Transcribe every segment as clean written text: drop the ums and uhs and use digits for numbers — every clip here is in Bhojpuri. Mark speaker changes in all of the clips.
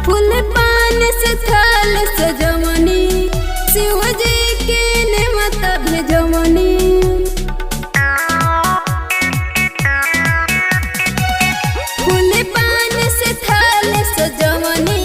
Speaker 1: फूल पान से थाल सजवनी, शिव जी के नेमत भेजवनी। फूल पान से थाल सजवनी,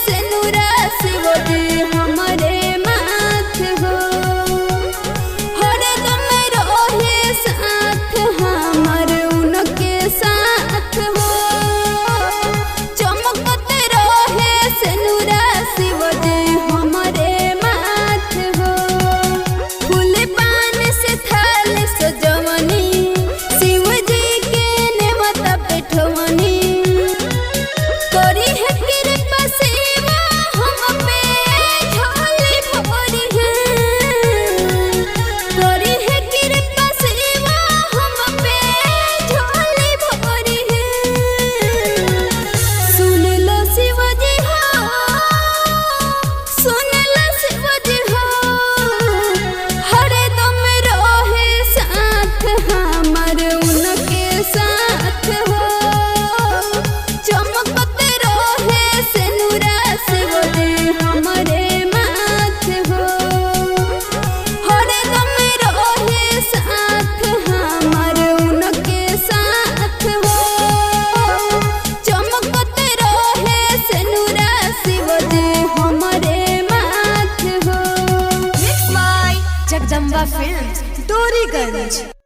Speaker 1: सिनुरा शिव जी हमारे माथ हो हरदम रहे साथ हमार उनके साथ हो चमकत रहे सिनुरा शिव जी हमारे माथ हो फूल पान से थाल सजवनी शिव जी के नेवता बैठवनी करी है कृपा सेवा हम पे झोली भरी है करी है कृपा सेवा हम पे झोली भरी है सुन लो शिव जी हो सुन लो शिव जी हो हरदम रहे साथ हमार उनके साथ हो चमकत रहे सिनुरा शिव जी हमारे माथ हो हरदम रहे साथ हमार उनके साथ हो चमकत रहे सिनुरा शिव जी हमारे माथ हो
Speaker 2: Mixed by Jagdamba Films, Doriganj.